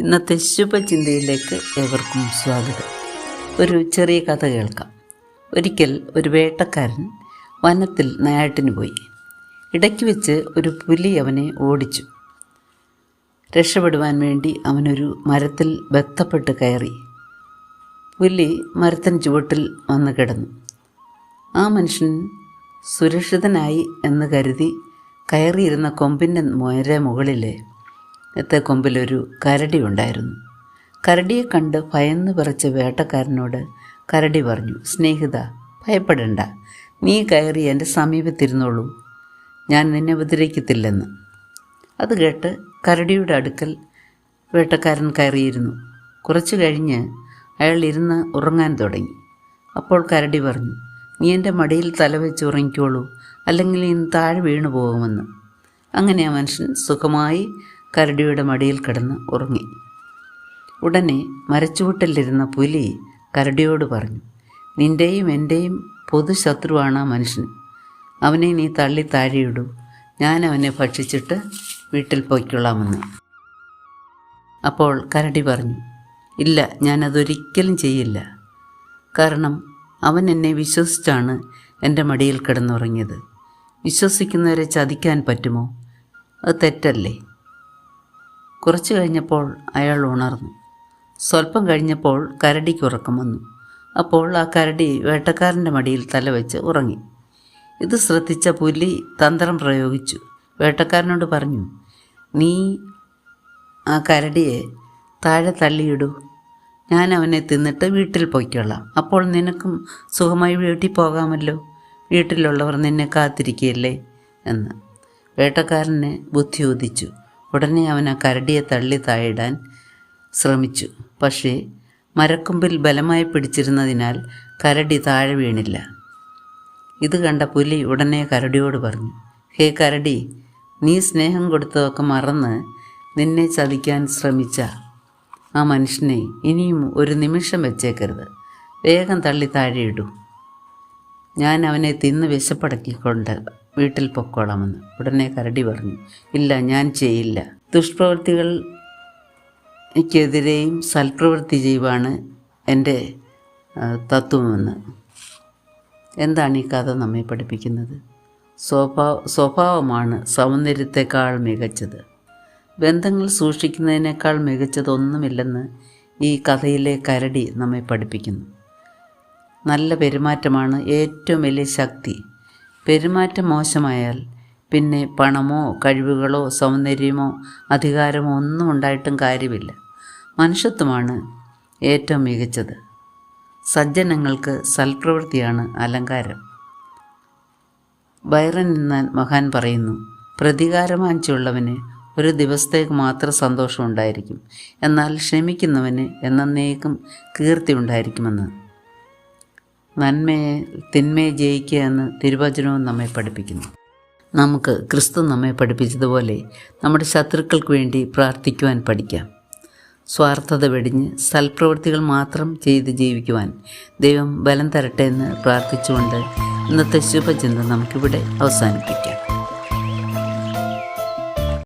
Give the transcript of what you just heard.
ഇന്നത്തെ ശുഭചിന്തയിലേക്ക് ഏവർക്കും സ്വാഗതം. ഒരു ചെറിയ കഥ കേൾക്കാം. ഒരിക്കൽ ഒരു വേട്ടക്കാരൻ വനത്തിൽ നായാട്ടിന് പോയി. ഇടയ്ക്ക് വെച്ച് ഒരു പുലി അവനെ ഓടിച്ചു. രക്ഷപ്പെടുവാൻ വേണ്ടി അവനൊരു മരത്തിൽ ബന്ധപ്പെട്ട് കയറി. പുലി മരത്തിന് ചുവട്ടിൽ വന്ന് കിടന്നു. ആ മനുഷ്യൻ സുരക്ഷിതനായി എന്ന് കരുതി കയറിയിരുന്ന കൊമ്പിൻ്റെ മുകളിലെ കൊമ്പിലൊരു കരടി ഉണ്ടായിരുന്നു. കരടിയെ കണ്ട് ഭയന്ന് വിറച്ച വേട്ടക്കാരനോട് കരടി പറഞ്ഞു, സ്നേഹിത, ഭയപ്പെടേണ്ട, നീ കയറി എൻ്റെ സമീപത്തിരുന്നോളൂ, ഞാൻ നിന്നെ ഉപദ്രവിക്കത്തില്ലെന്ന്. അത് കേട്ട് കരടിയുടെ അടുക്കൽ വേട്ടക്കാരൻ കയറിയിരുന്നു. കുറച്ചു കഴിഞ്ഞ് അയാൾ ഇരുന്ന് ഉറങ്ങാൻ തുടങ്ങി. അപ്പോൾ കരടി പറഞ്ഞു, നീ എൻ്റെ മടിയിൽ തലവെച്ച് ഉറങ്ങിക്കോളൂ, അല്ലെങ്കിൽ നീ താഴെ വീണു പോകുമെന്ന്. അങ്ങനെ ആ മനുഷ്യൻ സുഖമായി കരടിയുടെ മടിയിൽ കിടന്ന് ഉറങ്ങി. ഉടനെ മരച്ചുവട്ടിലിരുന്ന പുലി കരടിയോട് പറഞ്ഞു, നിൻ്റെയും എൻ്റെയും പൊതുശത്രുവാണ് ആ മനുഷ്യൻ. അവനെ നീ തള്ളി താഴെയിടൂ, ഞാൻ അവനെ ഭക്ഷിച്ചിട്ട് വീട്ടിൽ പോയിക്കൊള്ളാമെന്ന്. അപ്പോൾ കരടി പറഞ്ഞു, ഇല്ല, ഞാനതൊരിക്കലും ചെയ്യില്ല. കാരണം അവൻ എന്നെ വിശ്വസിച്ചാണ് എൻ്റെ മടിയിൽ കിടന്നുറങ്ങിയത്. വിശ്വസിക്കുന്നവരെ ചതിക്കാൻ പറ്റുമോ? അത് തെറ്റല്ലേ? കുറച്ചു കഴിഞ്ഞപ്പോൾ അയാൾ ഉണർന്നു. സ്വല്പം കഴിഞ്ഞപ്പോൾ കരടിക്ക് ഉറക്കം വന്നു. അപ്പോൾ ആ കരടി വേട്ടക്കാരൻ്റെ മടിയിൽ തലവെച്ച് ഉറങ്ങി. ഇത് ശ്രദ്ധിച്ച പുലി തന്ത്രം പ്രയോഗിച്ചു. വേട്ടക്കാരനോട് പറഞ്ഞു, നീ ആ കരടിയെ താഴെ തള്ളിയിടൂ, ഞാൻ അവനെ തിന്നിട്ട് വീട്ടിൽ പോയിക്കൊള്ളാം. അപ്പോൾ നിനക്കും സുഖമായി വീട്ടിൽ പോകാമല്ലോ, വീട്ടിലുള്ളവർ നിന്നെ കാത്തിരിക്കുകയല്ലേ എന്ന്. വേട്ടക്കാരനെ ബുദ്ധി ഉദിച്ചു. ഉടനെ അവൻ ആ കരടിയെ തള്ളി താഴിടാൻ ശ്രമിച്ചു. പക്ഷേ മരക്കൊമ്പിൽ ബലമായി പിടിച്ചിരുന്നതിനാൽ കരടി താഴെ വീണില്ല. ഇത് കണ്ട പുലി ഉടനെ കരടിയോട് പറഞ്ഞു, ഹേ കരടി, നീ സ്നേഹം കൊടുത്തതൊക്കെ മറന്ന് നിന്നെ ചതിക്കാൻ ശ്രമിച്ച ആ മനുഷ്യനെ ഇനിയും ഒരു നിമിഷം വെച്ചേക്കരുത്. വേഗം തള്ളി താഴെയിടൂ, ഞാൻ അവനെ തിന്ന് വിശപ്പടക്കിക്കൊണ്ട് വീട്ടിൽ പൊക്കോളാമെന്ന്. ഉടനെ കരടി പറഞ്ഞു, ഇല്ല, ഞാൻ ചെയ്യില്ല. ദുഷ്പ്രവൃത്തികൾക്കെതിരെയും സൽപ്രവൃത്തി ചെയ്യുവാണ് എൻ്റെ തത്വമെന്ന്. എന്താണ് ഈ കഥ നമ്മെ പഠിപ്പിക്കുന്നത്? സ്വഭാവമാണ് സൗന്ദര്യത്തെക്കാൾ മികച്ചത്. ബന്ധങ്ങൾ സൂക്ഷിക്കുന്നതിനേക്കാൾ മികച്ചതൊന്നുമില്ലെന്ന് ഈ കഥയിലെ കരടി നമ്മെ പഠിപ്പിക്കുന്നു. നല്ല പെരുമാറ്റമാണ് ഏറ്റവും വലിയ ശക്തി. പെരുമാറ്റം മോശമായാൽ പിന്നെ പണമോ കഴിവുകളോ സൗന്ദര്യമോ അധികാരമോ ഒന്നും ഉണ്ടായിട്ടും കാര്യമില്ല. മനുഷ്യത്വമാണ് ഏറ്റവും മികച്ചത്. സജ്ജനങ്ങൾക്ക് സൽപ്രവൃത്തിയാണ് അലങ്കാരം. ബൈറൻ എന്ന മഹാൻ പറയുന്നു, പ്രതികാരവാഞ്ചയുള്ളവന് ഒരു ദിവസത്തേക്ക് മാത്രം സന്തോഷം ഉണ്ടായിരിക്കും, എന്നാൽ ക്ഷമിക്കുന്നവന് എന്നേക്കും കീർത്തി ഉണ്ടായിരിക്കുമെന്ന്. തിന്മയെ ജയിക്കുക എന്ന് തിരുവചനവും നമ്മെ പഠിപ്പിക്കുന്നു. നമുക്ക് ക്രിസ്തു നമ്മെ പഠിപ്പിച്ചതുപോലെ നമ്മുടെ ശത്രുക്കൾക്ക് വേണ്ടി പ്രാർത്ഥിക്കുവാൻ പഠിക്കാം. സ്വാർത്ഥത വെടിഞ്ഞ് സൽപ്രവൃത്തികൾ മാത്രം ചെയ്ത് ജീവിക്കുവാൻ ദൈവം ബലം തരട്ടെ എന്ന് പ്രാർത്ഥിച്ചുകൊണ്ട് ഇന്നത്തെ ശുഭചിന്ത നമുക്കിവിടെ അവസാനിപ്പിക്കാം.